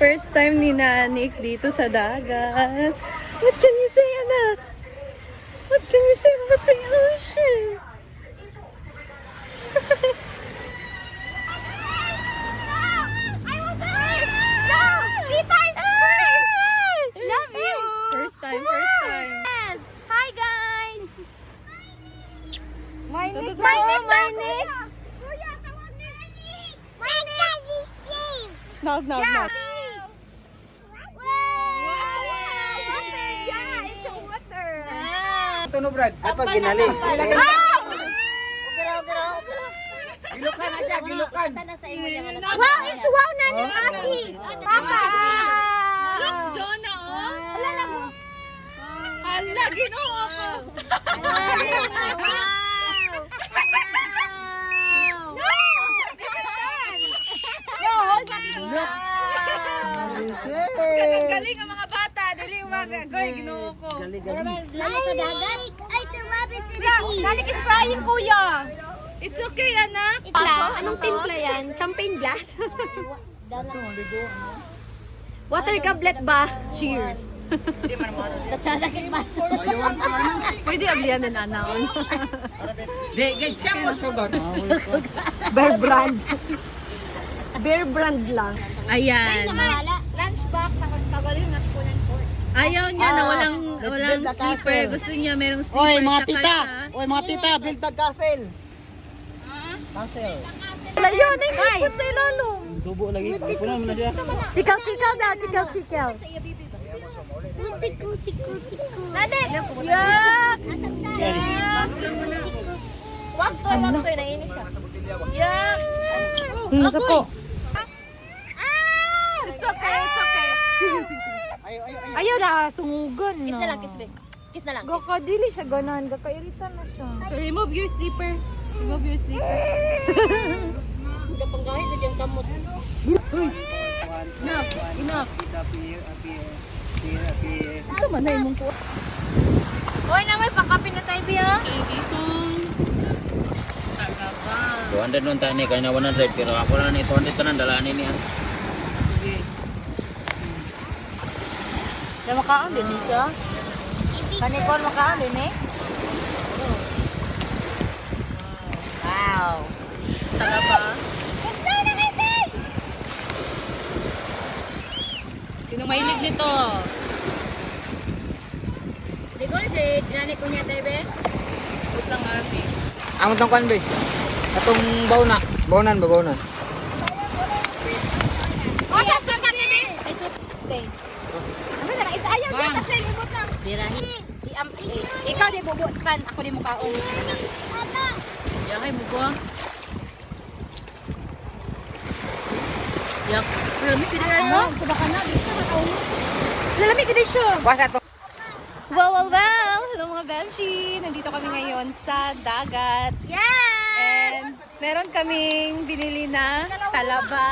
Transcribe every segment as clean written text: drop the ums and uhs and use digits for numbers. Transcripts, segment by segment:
First time ni Nanik dito sa dagat. What can you say, anak? What can you say about the ocean? Love you! First time, first time. Hi guys! Tututu- Mainit! Nog, nog, nog. Ito no, Brad. Dapat ginali. Gilukan na siya, gilukan. Wow, it's wow na ni Aki! Papa! Look, Jonah, oh. Wala na mo. Ala, ginoo ako. Galing ang mga bata. Dili magagoy, ginoo ko. Lalo sa dagat. Ay, tumapit sa dito. Nalik is frying, kuya. It's okay, anak. Anong timpla yan? Champagne glass? Water goblet ba? Cheers. Pwede ablihan din, anak. Di, get siya mo sugot. Bear brand. Bear brand lang. Ayan. Lunch box. Kagaling na spoon and fork. Ayaw niya na walang slipper. Gusto niya merong slipper. Oy, mga tsaka tita. na- Oy, mga tita, build the castle. Castle. Layo na yung ipot sa ilalo. Tubo lagi. Punan mo na siya. Chikaw-chikaw daw, chikaw-chikaw. Nadik! Yak! Wag to, naiinis siya. Yak! Nasa po. It's okay, it's okay. Ayo, ayo, ayo. Ayaw na, sungugan na. Kiss na lang, kiss babe. Kiss na lang. Gakadili siya ganan, gakairita na siya. So, remove your slipper. Remove your slipper. Hindi panggahin na diyang kamot. Enough, enough. Appear. Ito man na imong po. Hoy na may pakapin na tayo biya. Okay, ditong tagaba. 200 nun tani, kaya na 100. Pero ako na ni 200 tanan, dalanin niya. Sige. Siya makaon din siya. Kanikon makaon din eh. Wow. Tagaba. Sino mahilig nito? Di ko si dinani ko niya tayo be. Wait lang ate. Ang itong kwan, be. Atong bauna. Baunan ba, baunan? Oh, sa kanini. Ay to. Okay. Ano na isa ayaw Bang. siya kasi limot lang. Birahi. Ikaw di bubutan, ako di mukaon. Yahay mo ba? Yak. Lamig ka na mo. Suba ka na, dito ka taon. Lamig ka na siya. Basta to. Well! Hello mga Bemshi! Nandito kami ngayon sa dagat. Yes! And meron kaming binili na talaba.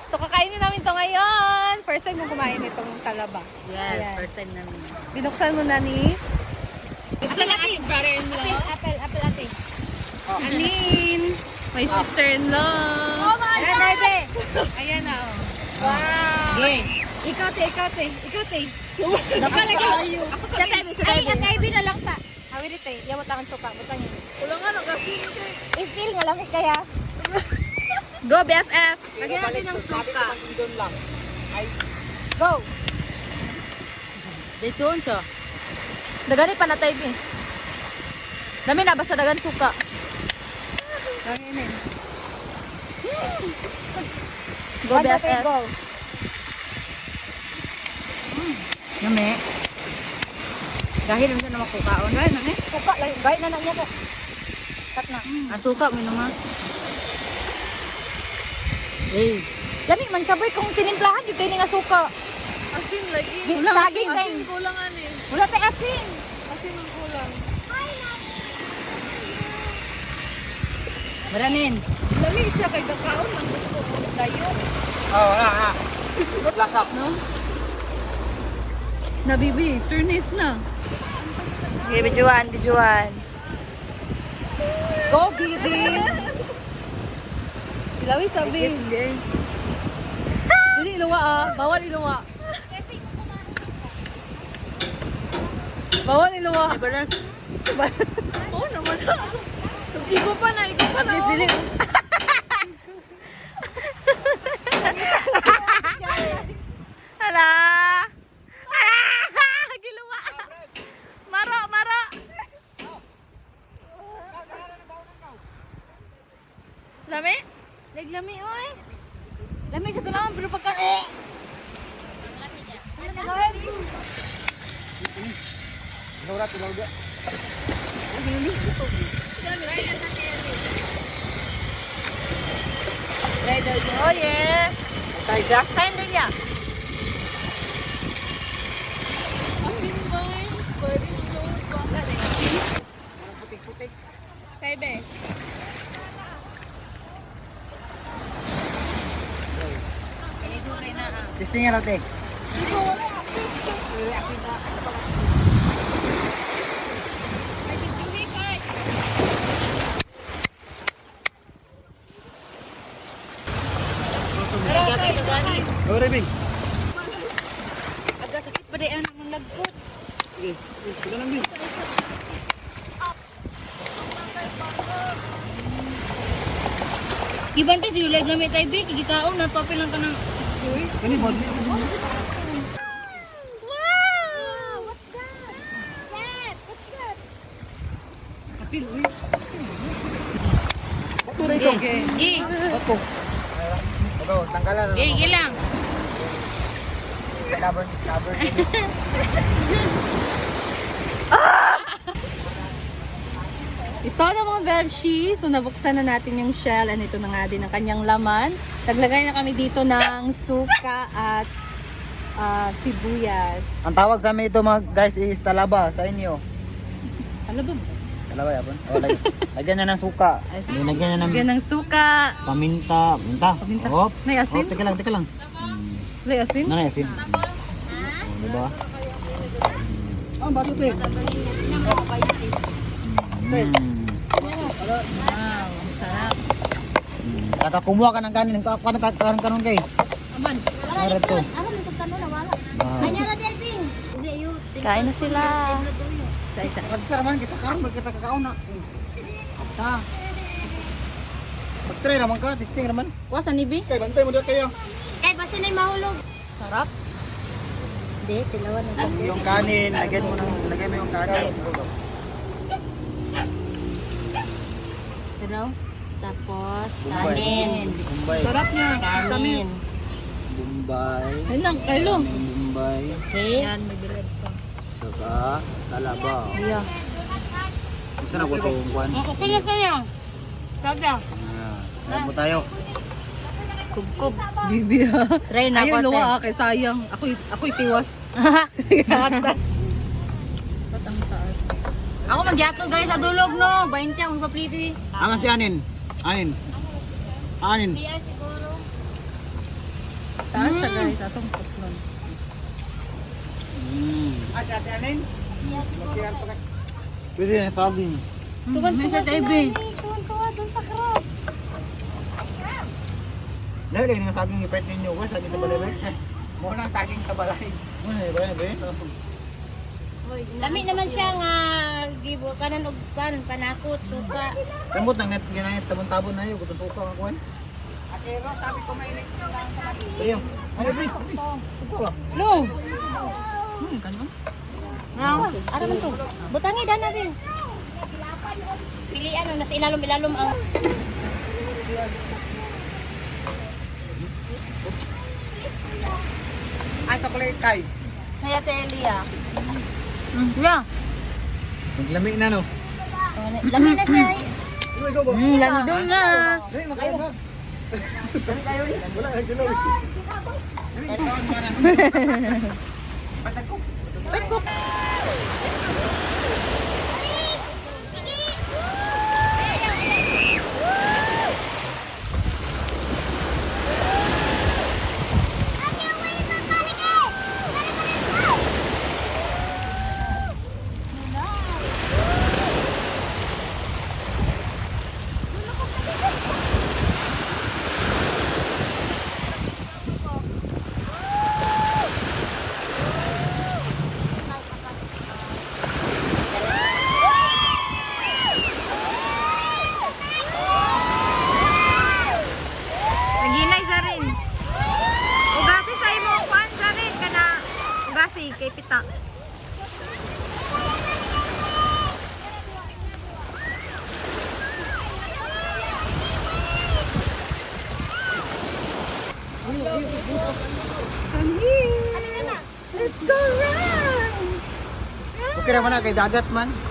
So kakainin namin to ngayon. First time mo kumain itong talaba. Yes, Ayan. first time namin. Binuksan mo na ni Apple ate. Apple ate. Anin, my sister-in-law. Ayan, Daibe. Ayan na. Wow. Okay. Ikaw te. Nakalagay. Ako sa Daibe. Ay, ang Daibe na lang sa. Hawid ito eh. Yawat ang suka. Butang yun. Kulang nga nag-asing. I-feel nga lamig kaya. Go BFF. Lagyan natin ng suka. Doon lang. Ay, Go. Dito siya. Dagani pa na tayo eh. Dami na basta dagan suka. Dagani. Go BFF. Go. Yummy. Dahil naman na makukaon. Dahil na eh. Suka. Gayet na niya ko. Cut na. Ang suka mo naman. Hey. Dami man sabay kung tinimplahan yung kayo nga suka. Asin lagi. Saging kayo. Kulangan eh. Wala tayo asin. Asin ang kulang. Maranin. Lamig siya kay kakaon. Ang gusto ko. Dayo. oh, Lasak. No? Nabibi. Furnace na. Okay, bijuan. Go, Bibi. Ilawi sabi. Dili iluwa ah. Bawal iluwa. Bawal iluwa. Oo naman. Igo pa na. Please, dili. Hala. Giluwa. Maro. Lami? Naglami, oy. Lami sa kailangan, pero pagka... Oh yeah. Tayo siya. Kain din niya. Putik-putik. Saibe. Testing nga natin. Oh, Rebing. Agak sakit pada anak melagut. Sige, sige lang din. Iban tu sila gamit tayo big, gikaon na to lang ka ng... Kani mo. Wow! What's that? Dad, what's that? Apil, uy. Ato rito. Gi, Ato. Ato, tanggalan. gi lang. Stubborn. Ito na mga Bebshi. So, nabuksan na natin yung shell and ito na nga din ang kanyang laman. Naglagay na kami dito ng suka at sibuyas. Ang tawag sa amin ito mga guys is talaba sa inyo. Ano ba? Talaba yapon. Oh, lagyan niya ng suka. Lagyan niya ng Lagyan ng suka. paminta. Paminta. Hop. May asin? Oh, teka lang. May asin? Nanay asin. Oh, diba? Ah, bato pe. Wow, ang sarap. Kaka kumuha ka ng kanin, kanon kay. Aman. Ara to. Ako may pagkano na wala. Ah. Kanya na Delping. Hindi yun. Kain na sila. Isa-isa. Pagtsara man kita karon kita kakaon na. Ta. Pagtry naman ka, testing naman. Wasan ni Bi? Kay bantay mo dito kayo. Kahit basta na mahulog. Sarap. Hindi, tilawan na. Yung kanin, lagyan mo yung kanin. Pero, tapos, Bombay. kanin. Bombay. Sarap niya. Tamis. Kanin. Bombay. Ayun lang, Carlo. Bombay. Okay. Yan, may bilad pa. Saka talaba. Yeah. Saan ako itong kwan? Okay na kaya. Sabi ah. Ayan po tayo. Kubkob. Bibi ha. Try na Ayun, ko, luwa kay sayang. Ako'y tiwas. Ba't ang taas? Ako magyato guys sa dulog no. 20 ang papliti. Amas si Anin. Anin. Taas siya guys. Atong putlon. Si Ate Anin? Pwede na saging. May sa TV. Dahil lagi nga saging ipet ninyo. Wala saging sa balay ba? Muna saging sa balay. Muna ba? Lami naman siya nga gibo kanan og panakot suka. Kamot nang net ginayat tabon-tabon na yun. Kutong suka ka kuhan. Ayaw. Ano ba? Suka ba? No. Kanon? Nga, ara man to. Butangi dana din. Pilian nasa ilalom ang Sa kulay kay. Naya Telia. Yeah. Maglamig na no. Lami na siya. Landong na. Dali makayo ba? Dali kayo eh. Wala ang gulaw. Pagkop. okay naman na kay dagat man.